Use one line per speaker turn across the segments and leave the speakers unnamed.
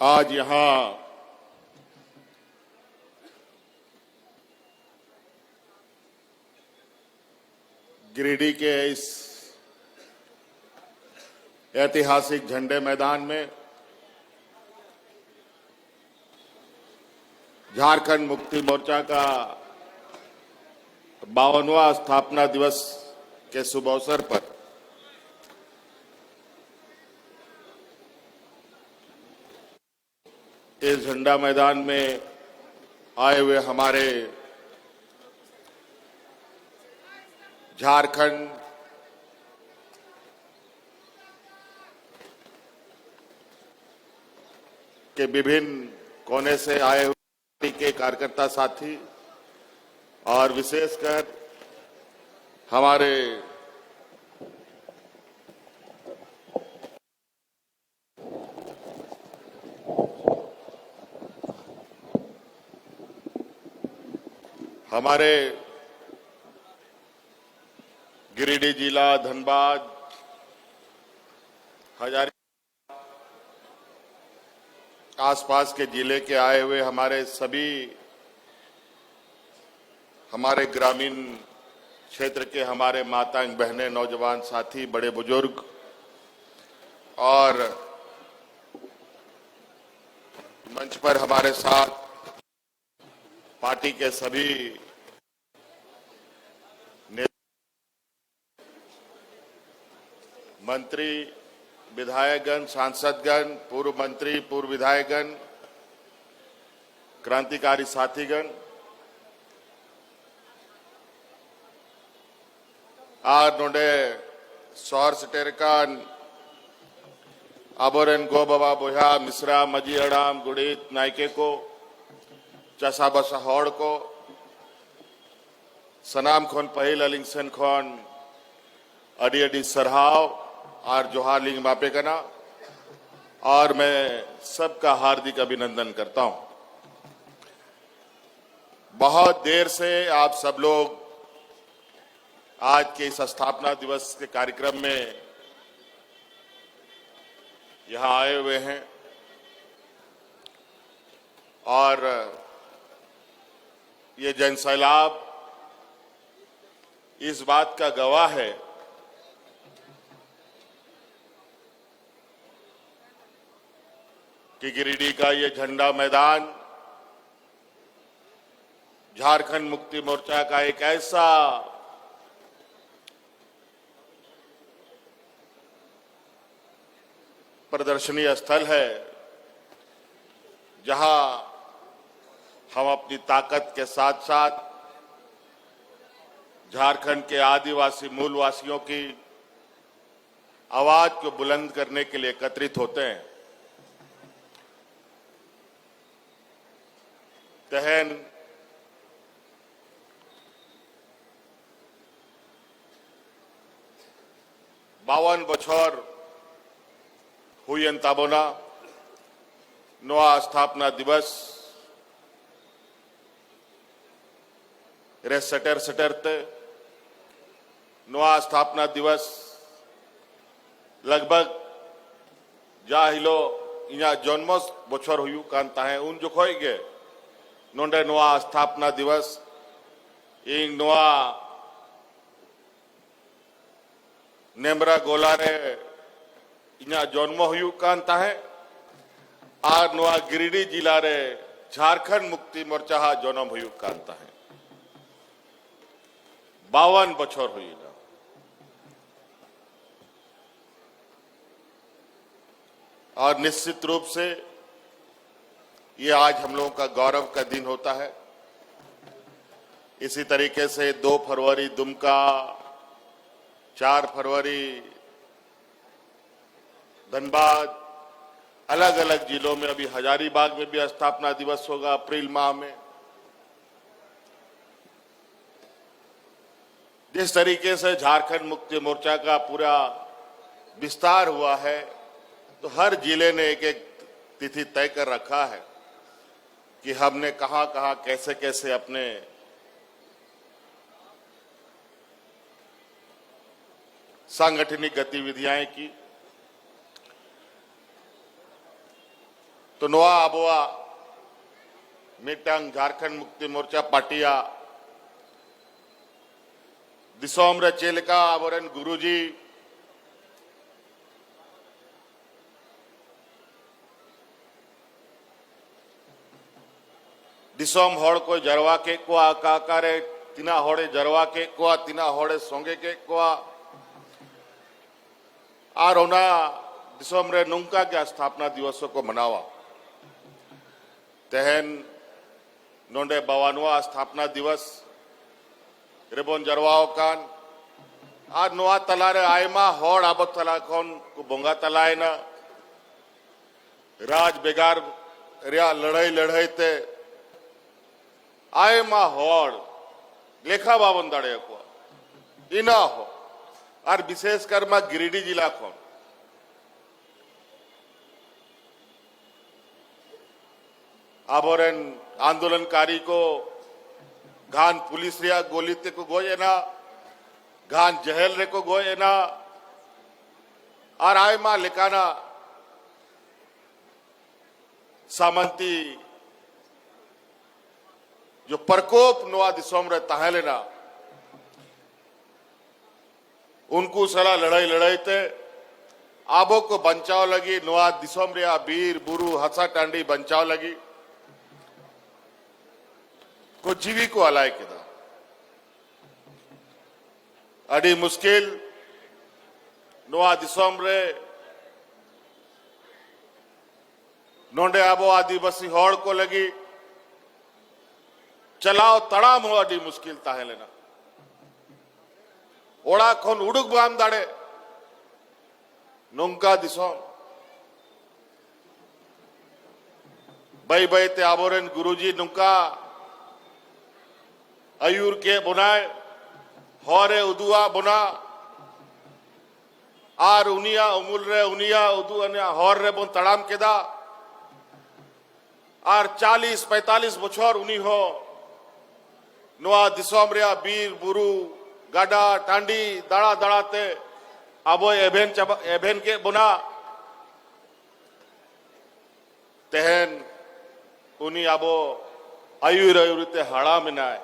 आज यहां गिरिडीह के इस ऐतिहासिक झंडे मैदान में झारखंड मुक्ति मोर्चा का 52वां स्थापना दिवस के शुभ अवसर पर इस झंडा मैदान में आए हुए हमारे झारखंड के विभिन्न कोने से आए हुए पार्टी के कार्यकर्ता साथी और विशेषकर हमारे गिरिडीह जिला, धनबाद, हजारी आसपास के जिले के आए हुए हमारे ग्रामीण क्षेत्र के हमारे माताएं, बहनें, नौजवान साथी, बड़े बुजुर्ग और मंच पर हमारे साथ पार्टी के सभी मंत्री, विधायकगण, सांसदगण, पूर्व मंत्री, पूर्व विधायकगण, क्रांतिकारी साथीगण, आज नोडे सौर सटेरकान आबोरेन गो बाबा बोहा मिश्रा मजी अड़ाम गुड़ीत नायके को चसा बसा हौड़ को सनाम खोन पहिल अलिंगसन खोन अडी अडी सरहाव और जोहार लिंग मापे कना और मैं सबका हार्दिक अभिनंदन करता हूं। बहुत देर से आप सब लोग आज के इस स्थापना दिवस के कार्यक्रम में यहां आए हुए हैं और ये जनसैलाब इस बात का गवाह है कि गिरिडीह का ये झंडा मैदान झारखंड मुक्ति मोर्चा का एक ऐसा प्रदर्शनी स्थल है जहां हम अपनी ताकत के साथ साथ झारखंड के आदिवासी मूलवासियों की आवाज को बुलंद करने के लिए एकत्रित होते हैं। तहन बावन बछर हुई ताबोना नवा स्थापना दिवस रे सटरते नवा स्थापना दिवस लगभग जा हिलो इना जन्म बछर हुई कान ताहे उन जोखोय गे नोंडे नवा स्थापना दिवस इन नवा नेमरा गोला रे इना जन्म हुई कान ताहे और नवा गिरिडीह जिला रे झारखंड मुक्ति मोर्चा हा जन्म हुई कान ताहे 52 बछर हुई ना। और निश्चित रूप से ये आज हम लोगों का गौरव का दिन होता है। इसी तरीके से 2 फरवरी दुमका, 4 फरवरी धनबाद, अलग अलग जिलों में, अभी हजारीबाग में भी स्थापना दिवस होगा अप्रैल माह में। जिस तरीके से झारखंड मुक्ति मोर्चा का पूरा विस्तार हुआ है तो हर जिले ने एक एक तिथि तय कर रखा है कि हमने कहां कहां कैसे कैसे अपने सांगठनिक गतिविधियां की। तो नोआ आबोआ मिटंग झारखंड मुक्ति मोर्चा पार्टिया दिसोम रे चेलका आबोरेन गुरुजी दिसोम हड़ को जरवा के को आकारे तिना हड़े जरवा के को तिना हड़े सोंगे के को और ओना दिसोम रे नुंका के स्थापना दिवसों को मनावा तेहन नोंडे बवानुआ स्थापना दिवस रेबोन जरवाओ कान आ नोआ तलारे आयमा हड़ आबो तला कौन को बोंगा तलाए ना राज बेगार रिया लड़ाई ते आयमा हड़ लेखा बाबन दाड़े को इना हो और विशेषकर मा गिरिडीह जिला कौन आबोरेन आंदोलनकारी को घान पुलिस रिया गोली ते को गोये ना घान जहल रे को गोये ना और आयमा लेकाना सामंती जो प्रकोप नोआ दिसोम रे ताहेलेना उनको सला लड़ाई ते आबो को बचाव लगी नोआ दिसोम रे बीर बुरु हसा टांडी बचाव लगी को जीवी को अलाय केदा अड़ी मुश्किल नोआ दिसोम रे नोंडे आबो आदिवासी हड़ को लगी चलाओ तड़ाम हो अड़ी मुश्किल ताहे लेना ओड़ा खोन उड़ुक बाम दाड़े नोंका दिसोम बई बई ते आबोरेन गुरुजी नुंका अयूर के बुनाए हौरे उदुआ बुना आर उनिया उमुल रे उनिया उदु अनिया हौर रे बुन तड़ाम केदा आर 40-45 बछर उनी हो नोआ दिसोम रे बीर बुरु गाडा टांडी दाड़ा दाड़ाते आबो एभेन के बुना तेहन उनी आबो आयुर ते हाड़ा मिनाए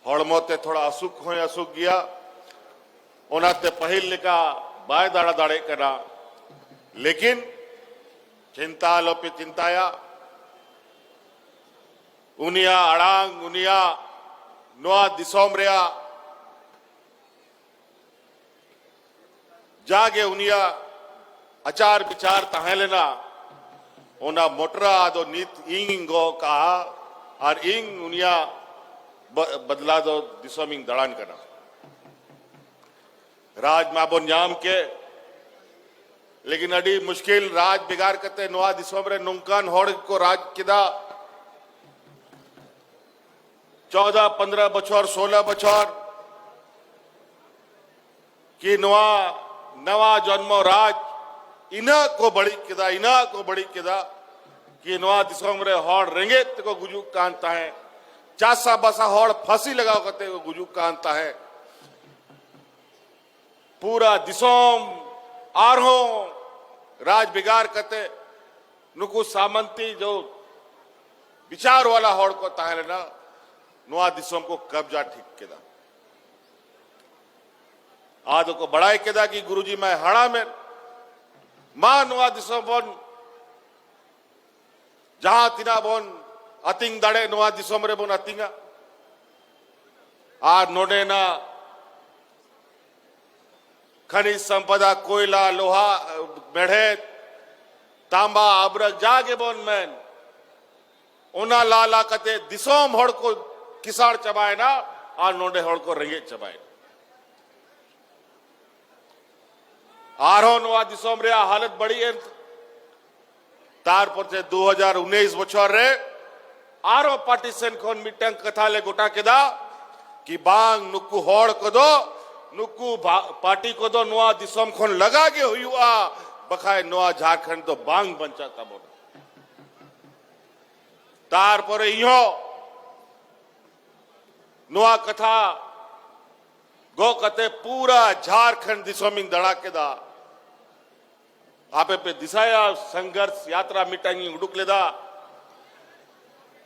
हड़मोते थोड़ा असुख हो असुख गया ओनाते पहिल लेका बाय दाड़ा दाड़े करा लेकिन चिंता लोपे चिंताया उनिया अड़ांग उनिया नोआ दिसोम रेया जागे उनिया अचार विचार ताहे लेना ओना मोटरा आदो नीत इंग गो कहा और इंग उनिया बदला दो दिसोमिंग दड़ान करना राज माबो न्याम के लेकिन अड़ी मुश्किल राज बिगाड़ करते नोआ दिसोम रे नुंकान होड़ को राज किदा 14-15 बछर 16 बछर कि नोआ नवा जन्मो राज इना को बड़ी किदा कि नोआ दिसोम रे होड़ रेंगेत को गुजुक कांता है चासा बसा हौड़ फांसी लगाओ करते हुए गुजुक का अंता है पूरा दिसोम आरहो राज बिगाड़ करते नुकु सामंती जो विचार वाला हौड़ को ताहे ना नोआ दिसोम को कब्जा ठीक केदा आदो को बड़ाई केदा कि गुरुजी मैं हड़ा में मां नोआ दिसोम बोन जहां तिना बोन अतिंग दाड़े नोआ दिसोम रे बोन अतिंगा आर नोडे ना खनिज संपदा कोयला लोहा मेढ़े तांबा अब्रक जागे बोन मैन ओना लाला कते दिसोम हड़ को किसाड़ चबाए ना आर नोडे हड़ को रेंगे चबाए आरो नोआ दिसोम रे हालत बड़ी है तार पर से 2019 बछर रे आरो पार्टीशन खोन मिटंग कथा ले गोटा केदा कि बांग नुकु हौड़ को दो नुकु पार्टी को दो नोआ दिसोम खोन लगा के हुआ बखाए नोआ झारखंड तो बांग बंचा तब तार पर इहो नोआ कथा गो कते पूरा झारखंड दिसोमिंग दड़ा केदा आपे पे दिशाया संघर्ष यात्रा मिटाई उड़ुक लेदा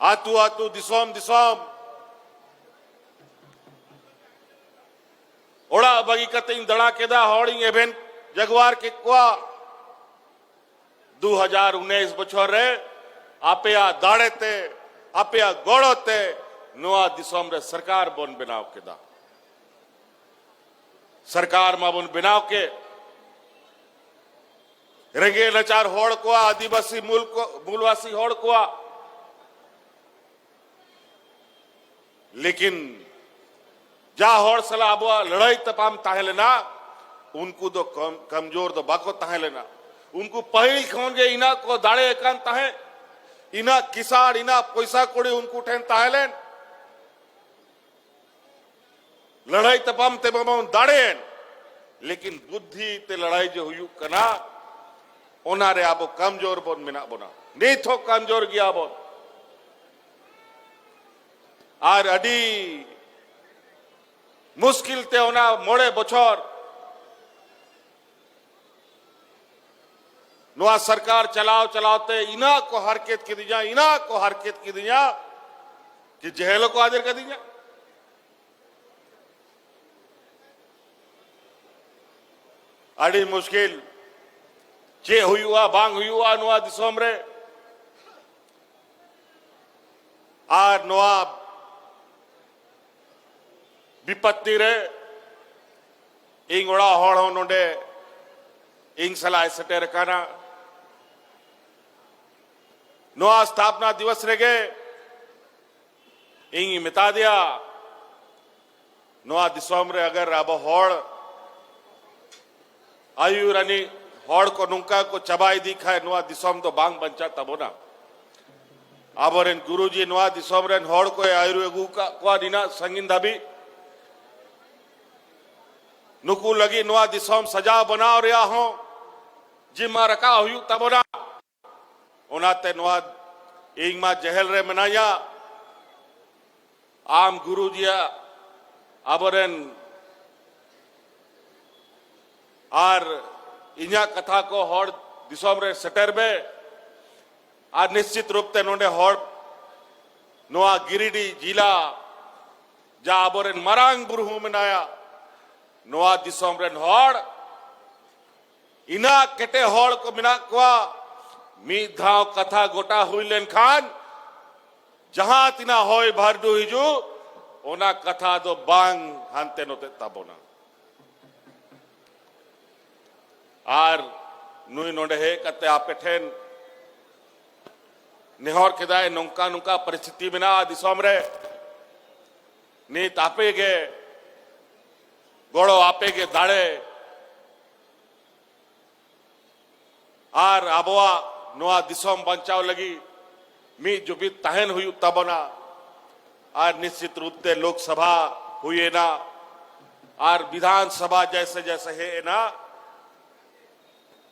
आतु आतु दिसोम दिसोम ओड़ा बगी कते दड़ा केदा हॉड़ी एवेन जगवार के कुआ 2019 बछर रे आपे आ दाड़ेते आपे आ गोड़ोते नोआ दिसोम रे सरकार बोन बनाव केदा सरकार मा बोन बनाव के रेंगे नचार होड़ को आदिवासी मूलवासी होड़ को लेकिन जा होड़ सला अब लड़ाई तपाम ताहे लेना उनको तो कमजोर तो बाको ताहे लेना उनको पहली खोन के इना को दाड़े एकान ताहे इना किसाड़ इना पैसा कोड़े उनको ठेन ताहे लेन लड़ाई तपाम ते बम दाड़े लेकिन बुद्धि ते लड़ाई जो हुई कना ओनारे आबो कमजोर बोन मिना बोना नहीं थो कमजोर गया बोन आर अडी मुश्किल ते ओना मोड़े बछर नोआ सरकार चलाओ चलाओते इना को हरकत की दिया इना को हरकत की दिया कि जहेलो को आदर कर दिया अड़ी मुश्किल चे हुआ बांग हुआ नोआ दिसोम रे आर नोआ विपत्ति रे इंग ओड़ा होड़ हो नोडे इंग सलाह सटेर काना नोआ स्थापना दिवस रे गे इंग मिता दिया नोआ दिसोम रे अगर अब होड़ आयु रानी होड़ को नुंका को चबाई दिखा है नोआ दिसोम तो बांग बंचा तबो ना अब गुरुजी नोआ दिसोम रे होड़ को आयुर्वेगु का दिना संगिन धाबी नुकू लगी नोआ दिसोम सजा बनाओ रिया हो जिमा रखा हुई तबोना ओनाते नोआ इंग मा जहल रे मनाया आम गुरुजिया अबरन आर इन्या कथा को होड़ दिसोम रे सटर में आर निश्चित रूप से नोडे होड़ नोआ गिरिडी जिला जा अबरन मरांग बुरहू मनाया नोआ दिसोम रेन होड़ इना केटे होड़ को मिना कुआ मी धाव कथा गोटा हुई लेन खान जहां तिना होय भारदू हिजू ओना कथा दो बांग हानते नोते ताबोना आर नुई नोडे हे कते आपे ठेन निहोर केदाय नौका नुका परिस्थिति बिना दिसोम रे नी तापे गे गोड़ो आपे के दाड़े आर आबोआ नोआ दिसोम बंचाव लगी मी जो भी तहन हुई तबना आर निश्चित रूप से लोकसभा हुई ना आर विधानसभा जैसे जैसे है ना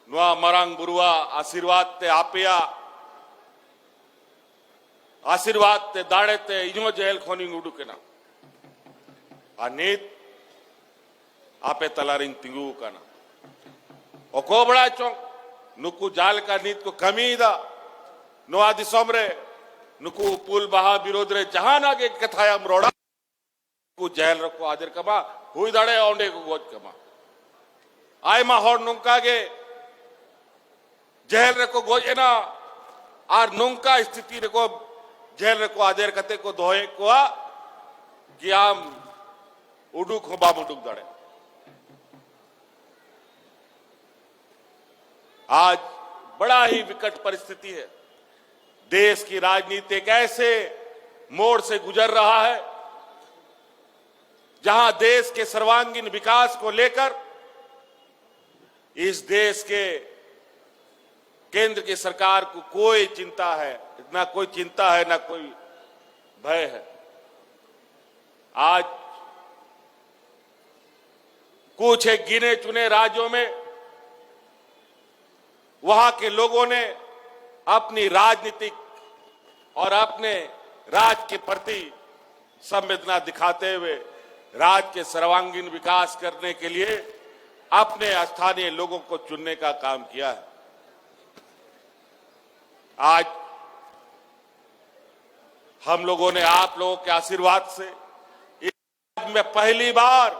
नोआ मरांग बुरुआ आशीर्वाद ते आपिया आशीर्वाद ते दाड़े ते इनो जेल खोनी उडू के ना आ नीत आपे तलारिंग तिंगू का ना ओ को बड़ा चौंक नुकू जाल का नीत को कमी दा नोआ दिसोम रे नुकू पुल बहा विरोध रे जहां ना के कथाया मरोड़ा को जेल रखो आदर कमा हुई दाड़े ओंडे को गोद कमा आय मा होड़ नुंका गे जेल रे को गोज ना आर नुंका स्थिति रे को जेल रे को आदर कते को दोहे को कि आम उडुक हो बाम उडुक दाड़े आज बड़ा ही विकट परिस्थिति है देश की राजनीति एक ऐसे मोड़ से गुजर रहा है जहां देश के सर्वांगीण विकास को लेकर इस देश के केंद्र की सरकार को कोई चिंता है ना कोई चिंता है ना कोई भय है आज कुछ एक गिने चुने राज्यों में वहां के लोगों ने अपनी राजनीतिक और अपने राज्य के प्रति संवेदना दिखाते हुए राज्य के सर्वांगीण विकास करने के लिए अपने स्थानीय लोगों को चुनने का काम किया है। आज हम लोगों ने आप लोगों के आशीर्वाद से इस राज्य में पहली बार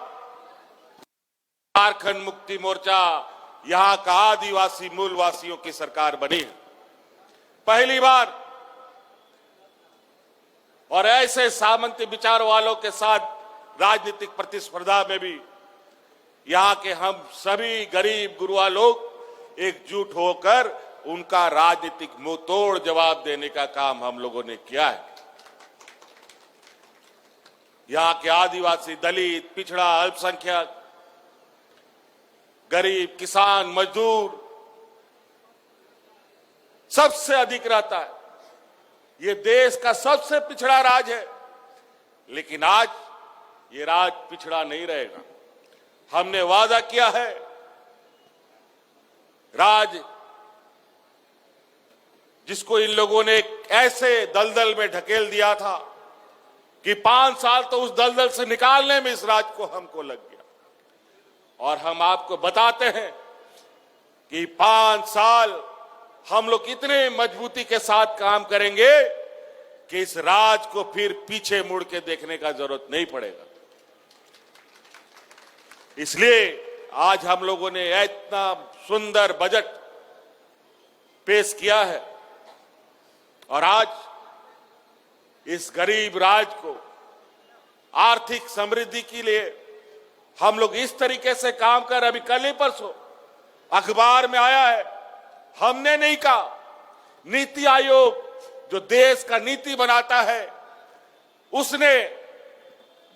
झारखंड मुक्ति मोर्चा यहां का आदिवासी मूलवासियों की सरकार बनी है, पहली बार। और ऐसे सामंती विचार वालों के साथ राजनीतिक प्रतिस्पर्धा में भी यहां के हम सभी गरीब गुरुआ लोग एकजुट होकर उनका राजनीतिक मुंहतोड़ जवाब देने का काम हम लोगों ने किया है। यहां के आदिवासी, दलित, पिछड़ा, अल्पसंख्यक, गरीब, किसान, मजदूर सबसे अधिक रहता है। ये देश का सबसे पिछड़ा राज्य है, लेकिन आज ये राज्य पिछड़ा नहीं रहेगा। हमने वादा किया है, राज्य जिसको इन लोगों ने ऐसे दलदल में ढकेल दिया था कि 5 साल तो उस दलदल से निकालने में इस राज्य को हमको लग गया। और हम आपको बताते हैं कि 5 साल हम लोग इतने मजबूती के साथ काम करेंगे कि इस राज्य को फिर पीछे मुड़ के देखने का जरूरत नहीं पड़ेगा। इसलिए आज हम लोगों ने इतना सुंदर बजट पेश किया है और आज इस गरीब राज्य को आर्थिक समृद्धि के लिए हम लोग इस तरीके से काम कर, अभी कल ही परसों अखबार में आया है, हमने नहीं कहा, नीति आयोग जो देश का नीति बनाता है उसने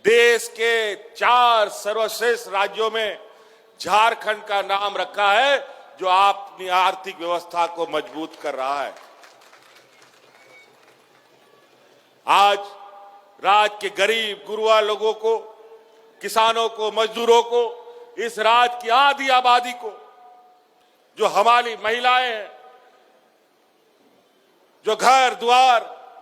देश के 4 सर्वश्रेष्ठ राज्यों में झारखंड का नाम रखा है, जो अपनी आर्थिक व्यवस्था को मजबूत कर रहा है। आज राज्य के गरीब गुरुआ लोगों को, किसानों को, मजदूरों को, इस राज्य की आधी आबादी को, जो हमारी महिलाएं हैं, जो घर द्वार,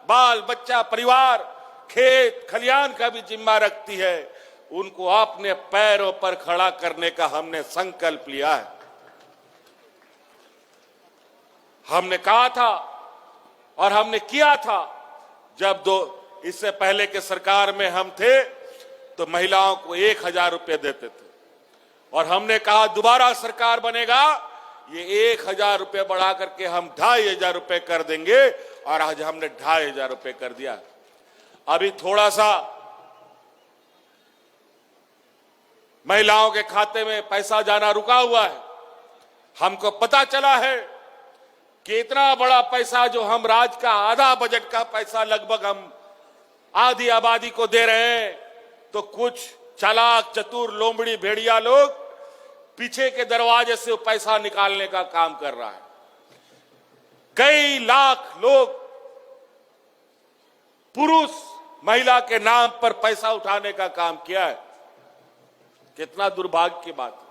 बाल बच्चा, परिवार, खेत खलियान का भी जिम्मा रखती है, उनको अपने पैरों पर खड़ा करने का हमने संकल्प लिया है। हमने कहा था और हमने किया था, जब इससे पहले के सरकार में हम थे तो महिलाओं को 1000 रुपए देते थे और हमने कहा दोबारा सरकार बनेगा, ये 1000 रुपए बढ़ा करके हम 2500 रुपए कर देंगे और आज हमने 2500 रुपए कर दिया। अभी थोड़ा सा महिलाओं के खाते में पैसा जाना रुका हुआ है। हमको पता चला है कि इतना बड़ा पैसा जो हम राज्य का आधा बजट का पैसा लगभग हम आधी आबादी को दे रहे हैं, तो कुछ चालाक चतुर लोमड़ी भेड़िया लोग पीछे के दरवाजे से पैसा निकालने का काम कर रहा है। कई लाख लोग पुरुष महिला के नाम पर पैसा उठाने का काम किया है। कितना दुर्भाग्य की बात है।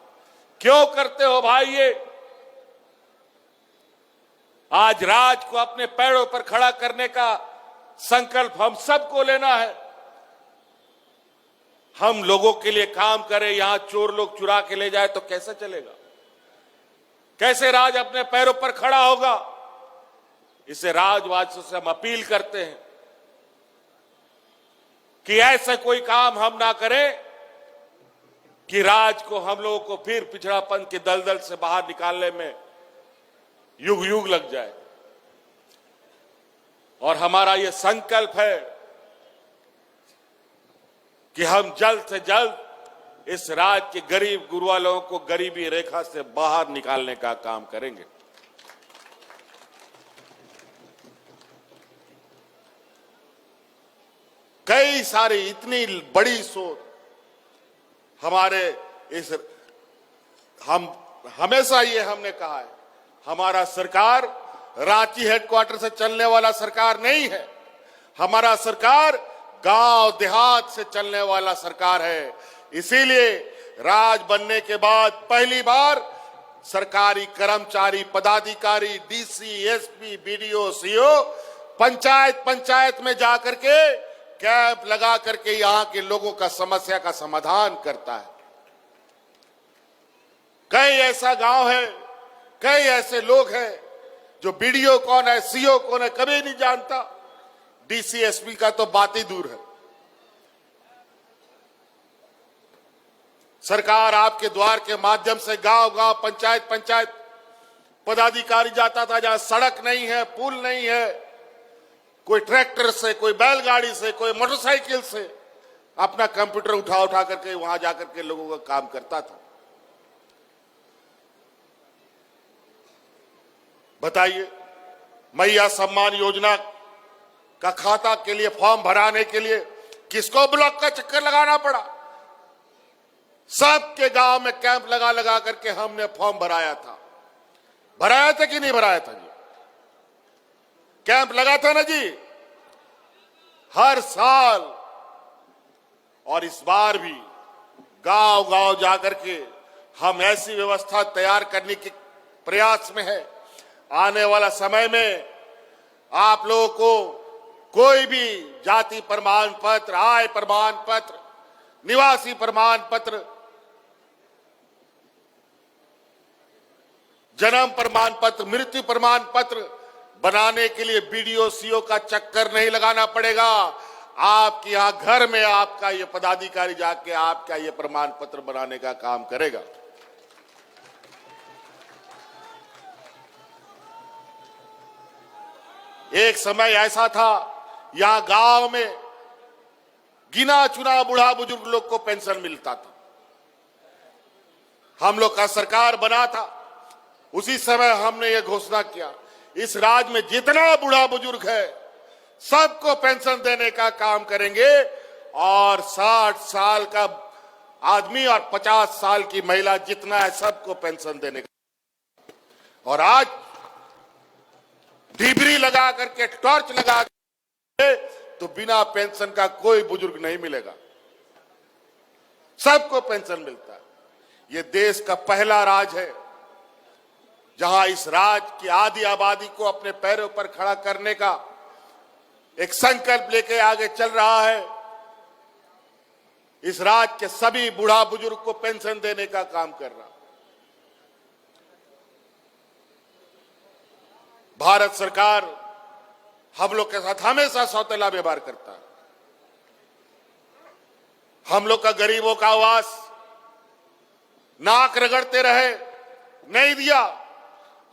क्यों करते हो भाई ये? आज राज्य को अपने पैरों पर खड़ा करने का संकल्प हम सबको लेना है। हम लोगों के लिए काम करें, यहां चोर लोग चुरा के ले जाए तो कैसे चलेगा? कैसे राज्य अपने पैरों पर खड़ा होगा? इसे राजवासियों से हम अपील करते हैं कि ऐसा कोई काम हम ना करें कि राज्य को, हम लोगों को फिर पिछड़ापन के दलदल से बाहर निकालने में युग युग लग जाए। और हमारा यह संकल्प है कि हम जल्द से जल्द इस राज्य के गरीब गुरुआ लोगों को गरीबी रेखा से बाहर निकालने का काम करेंगे। कई सारी इतनी बड़ी सोच हमारे हम हमेशा ये हमने कहा है, हमारा सरकार रांची हेडक्वार्टर से चलने वाला सरकार नहीं है। हमारा सरकार गांव देहात से चलने वाला सरकार है। इसीलिए राज बनने के बाद पहली बार सरकारी कर्मचारी, पदाधिकारी, DC, SP, BDO, CO panchayat में जाकर के कैंप लगा करके यहां के लोगों का समस्या का समाधान करता है। कई ऐसा गांव है, कई ऐसे लोग हैं जो बीडीओ कौन है, सीओ कौन है, कभी नहीं जानता। डीसी एसपी का तो बात ही दूर है। सरकार आपके द्वार के माध्यम से गांव गांव, पंचायत पंचायत पदाधिकारी जाता था, जहां सड़क नहीं है, पुल नहीं है, कोई ट्रैक्टर से, कोई बैलगाड़ी से, कोई मोटरसाइकिल से अपना कंप्यूटर उठा उठा करके वहां जाकर के लोगों का काम करता था। बताइए, मैया सम्मान योजना का खाता के लिए फॉर्म भराने के लिए किसको ब्लॉक का चक्कर लगाना पड़ा? सबके गांव में कैंप लगा लगा करके हमने फॉर्म भराया था। भराया था कि नहीं भराया था जी? कैंप लगा था ना जी, हर साल। और इस बार भी गांव गांव जाकर के हम ऐसी व्यवस्था तैयार करने के प्रयास में है। आने वाला समय में आप लोगों को कोई भी जाति प्रमाण पत्र, आय प्रमाण पत्र, निवासी प्रमाण पत्र, जन्म प्रमाण पत्र, मृत्यु प्रमाण पत्र बनाने के लिए बीडीओ सीओ का चक्कर नहीं लगाना पड़ेगा। आपके यहां घर में आपका ये पदाधिकारी जाके आपका ये प्रमाण पत्र बनाने का काम करेगा। एक समय ऐसा था, यहां गांव में गिना चुना बूढ़ा बुजुर्ग लोग को पेंशन मिलता था। हम लोग का सरकार बना था, उसी समय हमने ये घोषणा किया, इस राज्य में जितना बूढ़ा बुजुर्ग है सबको पेंशन देने का काम करेंगे। और 60 साल का आदमी और 50 साल की महिला जितना है सबको पेंशन देने का। और आज डिबरी लगा करके, टॉर्च लगा करके तो बिना पेंशन का कोई बुजुर्ग नहीं मिलेगा, सबको पेंशन मिलता है। ये देश का पहला राज्य है जहां इस राज्य की आधी आबादी को अपने पैरों पर खड़ा करने का एक संकल्प लेके आगे चल रहा है। इस राज्य के सभी बूढ़ा बुजुर्ग को पेंशन देने का काम कर रहा है। भारत सरकार हम लोग के साथ हमेशा सौतेला व्यवहार करता है। हम लोग का गरीबों का आवास नाक रगड़ते रहे, नहीं दिया।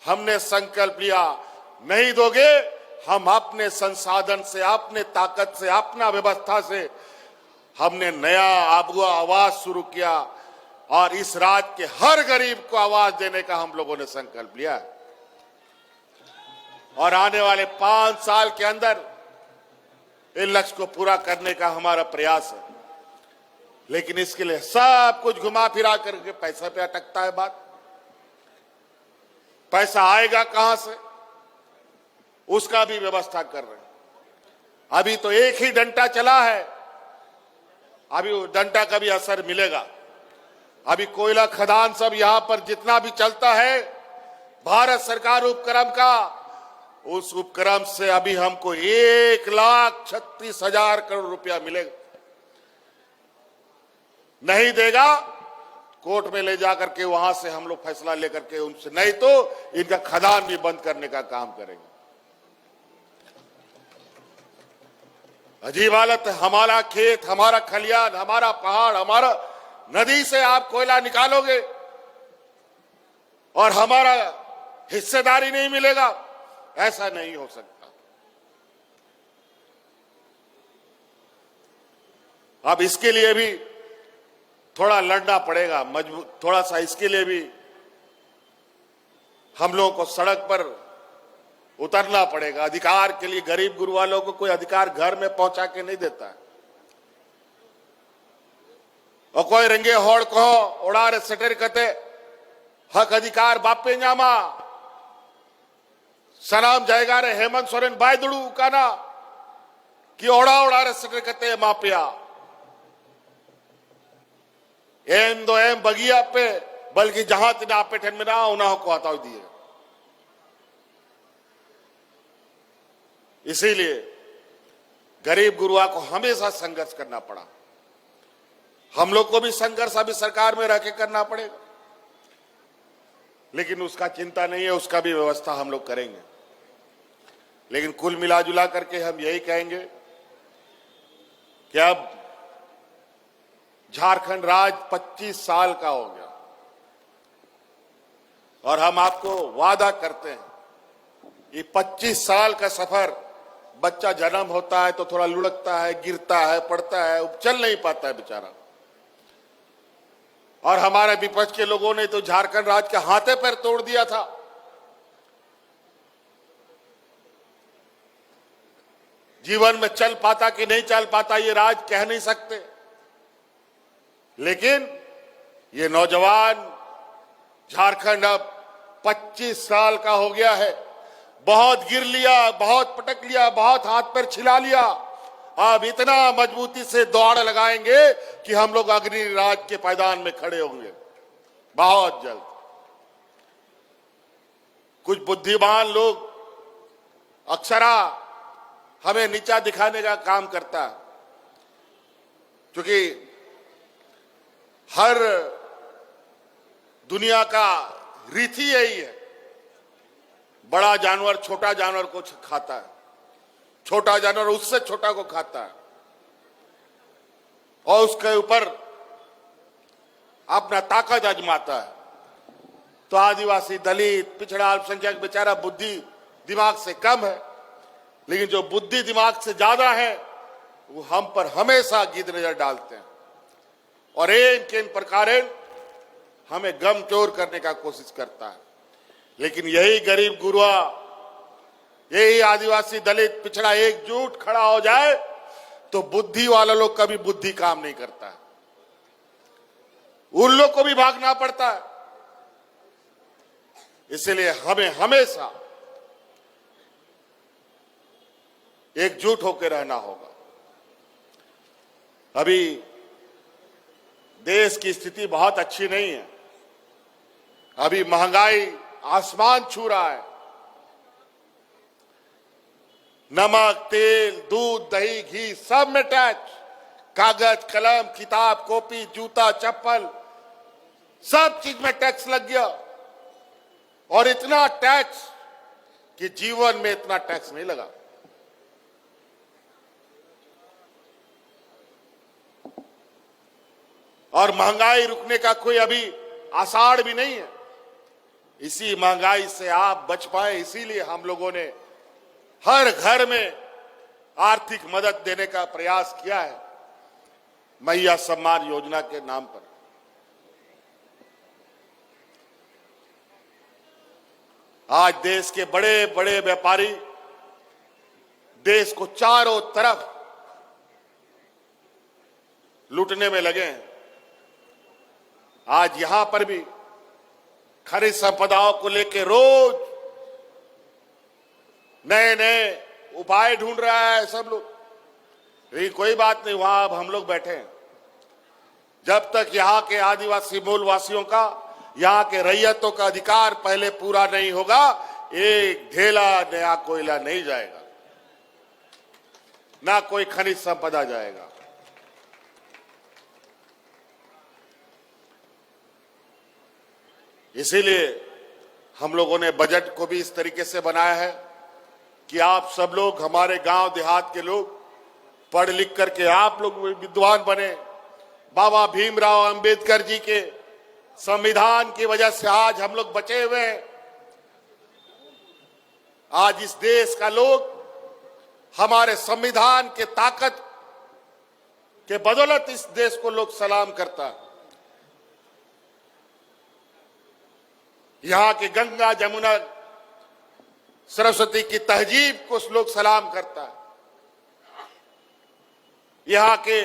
हमने संकल्प लिया, नहीं दोगे, हम अपने संसाधन से, अपने ताकत से, अपना व्यवस्था से हमने नया आवाज शुरू किया और इस राज्य के हर गरीब को आवाज देने का हम लोगों ने संकल्प लिया। और आने वाले 5 साल के अंदर इस लक्ष्य को पूरा करने का हमारा प्रयास है। लेकिन इसके लिए सब कुछ घुमा फिरा करके पैसा पे अटकता है बात। पैसा आएगा कहां से, उसका भी व्यवस्था कर रहे हैं। अभी तो एक ही डंडा चला है, अभी वो डंडा का भी असर मिलेगा। अभी कोयला खदान सब यहां पर जितना भी चलता है, भारत सरकार उपक्रम का, उस उपक्रम से अभी हमको 1,36,000 करोड़ रुपया मिलेगा। नहीं देगा, कोर्ट में ले जाकर के वहां से हम लोग फैसला लेकर के उनसे, नहीं तो इनका खदान भी बंद करने का काम करेंगे। अजीब हालत है। हमारा खेत, हमारा खलियान, हमारा पहाड़, हमारा नदी से आप कोयला निकालोगे और हमारा हिस्सेदारी नहीं मिलेगा, ऐसा नहीं हो सकता। अब इसके लिए भी थोड़ा लड़ना पड़ेगा, मजबूत थोड़ा सा। इसके लिए भी हम लोगों को सड़क पर उतरना पड़ेगा। अधिकार के लिए गरीब गुरु वालों को कोई अधिकार घर में पहुंचा के नहीं देता है। और कोई रंगे होड़ कहो उड़ारे सटर कते हक अधिकार बापे जामा सनाम जाएगा रे हेमंत सोरेन बायदुड़ू का ना कि ओड़ा उड़ारे सटर कते मापिया एम दो एम बगिया पे, बल्कि जहां तिना पे ठन में ना उन्हें को हटाओ दिए। इसीलिए गरीब गुरुआ को हमेशा संघर्ष करना पड़ा। हम लोग को भी संघर्ष अभी सरकार में रह के करना पड़ेगा, लेकिन उसका चिंता नहीं है, उसका भी व्यवस्था हम लोग करेंगे। लेकिन कुल मिलाजुला करके हम यही कहेंगे कि अब झारखंड राज्य 25 साल का हो गया और हम आपको वादा करते हैं ये 25 साल का सफर, बच्चा जन्म होता है तो थोड़ा लुढ़कता है, गिरता है, पड़ता है, चल नहीं पाता है बेचारा। और हमारे विपक्ष के लोगों ने तो झारखंड राज्य के हाथे पैर तोड़ दिया था। जीवन में चल पाता कि नहीं चल पाता ये राज्य कह नहीं सकते, लेकिन ये नौजवान झारखंड अब 25 साल का हो गया है। बहुत गिर लिया, बहुत पटक लिया, बहुत हाथ पैर छिला लिया, अब इतना मजबूती से दौड़ लगाएंगे कि हम लोग अग्नि राज्य के पायदान में खड़े होंगे बहुत जल्द। कुछ बुद्धिमान लोग अक्सरा हमें नीचा दिखाने का काम करता है, क्योंकि हर दुनिया का रीति यही है, बड़ा जानवर छोटा जानवर को खाता है, छोटा जानवर उससे छोटा को खाता है और उसके ऊपर अपना ताकत आजमाता है। तो आदिवासी, दलित, पिछड़ा, अल्पसंख्यक बेचारा बुद्धि दिमाग से कम है, लेकिन जो बुद्धि दिमाग से ज्यादा है वो हम पर हमेशा गिद्ध नजर डालते हैं और इन प्रकार हमें गमचोर करने का कोशिश करता है। लेकिन यही गरीब गुरुआ, यही आदिवासी, दलित, पिछड़ा एकजुट खड़ा हो जाए तो बुद्धि वाला लोग कभी बुद्धि काम नहीं करता है, उन लोग को भी भागना पड़ता है। इसलिए हमें हमेशा एकजुट होकर रहना होगा। अभी देश की स्थिति बहुत अच्छी नहीं है, अभी महंगाई आसमान छू रहा है। नमक, तेल, दूध, दही, घी सब में टैक्स, कागज, कलम, किताब, कॉपी, जूता, चप्पल, सब चीज में टैक्स लग गया। और इतना टैक्स कि जीवन में इतना टैक्स नहीं लगा। और महंगाई रुकने का कोई अभी आसार भी नहीं है। इसी महंगाई से आप बच पाए, इसीलिए हम लोगों ने हर घर में आर्थिक मदद देने का प्रयास किया है मैया सम्मान योजना के नाम पर। आज देश के बड़े बड़े व्यापारी देश को चारों तरफ लूटने में लगे हैं। आज यहां पर भी खनिज संपदाओं को लेकर रोज नए नए उपाय ढूंढ रहा है सब लोग, लेकिन कोई बात नहीं, वहां अब हम लोग बैठे हैं। जब तक यहां के आदिवासी मूलवासियों का, यहां के रैयतों का अधिकार पहले पूरा नहीं होगा, एक ढेला नया कोयला नहीं जाएगा, ना कोई खनिज संपदा जाएगा। इसीलिए हम लोगों ने बजट को भी इस तरीके से बनाया है कि आप सब लोग, हमारे गांव देहात के लोग, पढ़ लिख करके आप लोग विद्वान बने। बाबा भीमराव अंबेडकर जी के संविधान की वजह से आज हम लोग बचे हुए हैं। आज इस देश का लोग हमारे संविधान के ताकत के बदौलत इस देश को लोग सलाम करता है। यहां के गंगा, जमुना, सरस्वती की तहजीब को लोग सलाम करता है। यहां के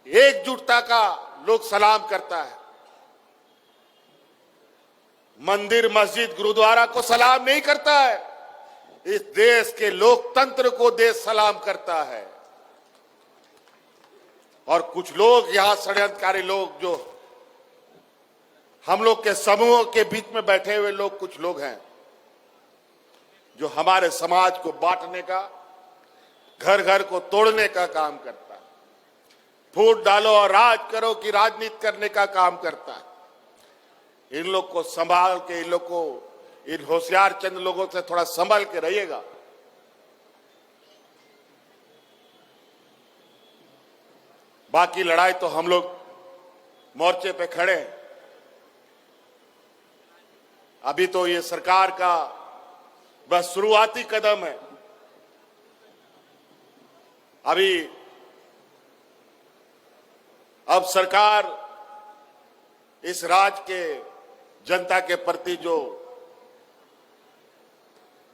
एकजुटता का लोग सलाम करता है। मंदिर, मस्जिद, गुरुद्वारा को सलाम नहीं करता है, इस देश के लोकतंत्र को देश सलाम करता है। और कुछ लोग यहां षड्यंत्रकारी लोग, जो हम लोग के समूह के बीच में बैठे हुए लोग, कुछ लोग हैं जो हमारे समाज को बांटने का, घर घर को तोड़ने का काम करता है। फूट डालो और राज करो की राजनीति करने का काम करता है। इन लोग को संभाल के, इन लोग को इन होशियार चंद लोगों से थोड़ा संभल के रहिएगा। बाकी लड़ाई तो हम लोग मोर्चे पे खड़े हैं। अभी तो ये सरकार का बस शुरुआती कदम है। अब सरकार इस राज्य के जनता के प्रति जो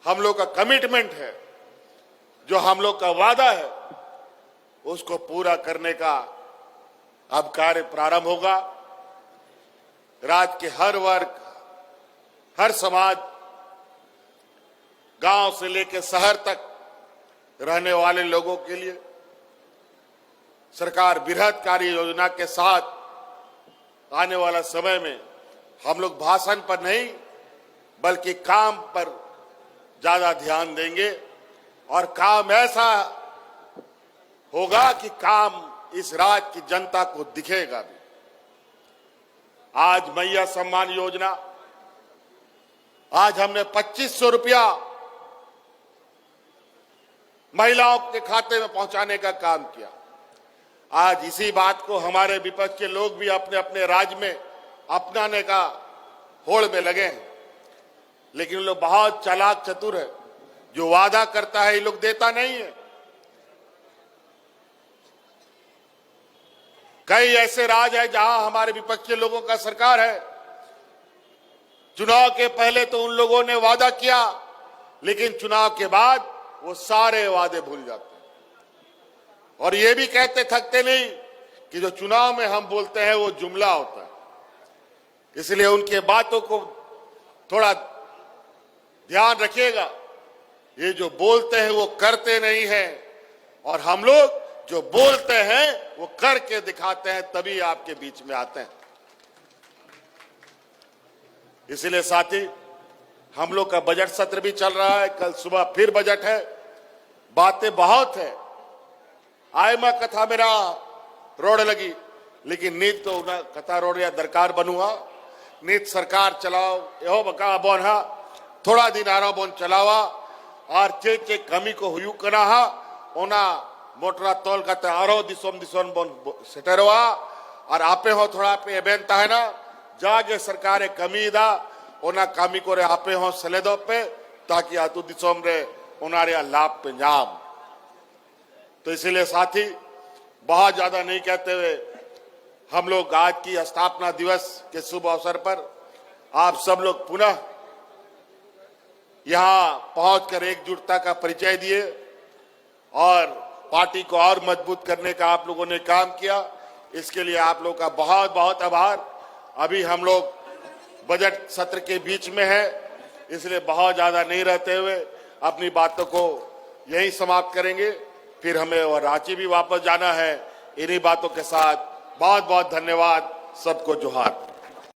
हम लोग का कमिटमेंट है, जो हम लोग का वादा है, उसको पूरा करने का अब कार्य प्रारंभ होगा। राज्य के हर वर्ग, हर समाज, गांव से लेकर शहर तक रहने वाले लोगों के लिए सरकार बृहद कार्य योजना के साथ आने वाला समय में हम लोग भाषण पर नहीं बल्कि काम पर ज्यादा ध्यान देंगे और काम ऐसा होगा कि काम इस राज्य की जनता को दिखेगा भी। आज मैया सम्मान योजना, आज हमने 2500 रुपया महिलाओं के खाते में पहुंचाने का काम किया। आज इसी बात को हमारे विपक्ष के लोग भी अपने अपने राज्य में अपनाने का होड़ में लगे हैं, लेकिन लोग बहुत चालाक चतुर है। जो वादा करता है ये लोग देता नहीं है। कई ऐसे राज्य है जहां हमारे विपक्ष के लोगों का सरकार है। चुनाव के पहले तो उन लोगों ने वादा किया, लेकिन चुनाव के बाद वो सारे वादे भूल जाते हैं और ये भी कहते थकते नहीं कि जो चुनाव में हम बोलते हैं वो जुमला होता है। इसलिए उनके बातों को थोड़ा ध्यान रखिएगा। ये जो बोलते हैं वो करते नहीं हैं और हम लोग जो बोलते हैं वो करके दिखाते हैं, तभी आपके बीच में आते हैं। इसलिए साथी, हम लोग का बजट सत्र भी चल रहा है। कल सुबह फिर बजट है। बातें बहुत है। आय मां कथा मेरा रोड लगी, लेकिन नीत तो कथा रोड या दरकार बनुआ नीत सरकार चलाओ यो बका बोन हा थोड़ा दिन आरा बोन चलावा और चे चे कमी को हुयू कना हा ओना मोटरा तोल का आरो दिसोम दिसोन बोन सेटरवा और आपे हो थोड़ा पे एबेंता है ना जागे सरकारे कमी दा ओना कामी को रे आपे हो सलेदो पे ताकि आतु दिसोम रे ओनारे लाभ पे जाम। तो इसलिए साथी, बहुत ज्यादा नहीं कहते हुए हम लोग आज की स्थापना दिवस के शुभ अवसर पर आप सब लोग पुनः यहां पहुंचकर एकजुटता का परिचय दिए और पार्टी को और मजबूत करने का आप लोगों ने काम किया। इसके लिए आप लोगों का बहुत बहुत आभार। अभी हम लोग बजट सत्र के बीच में है, इसलिए बहुत ज्यादा नहीं रहते हुए अपनी बातों को यहीं समाप्त करेंगे। फिर हमें और रांची भी वापस जाना है। इन्हीं बातों के साथ बहुत बहुत धन्यवाद। सबको जोहार।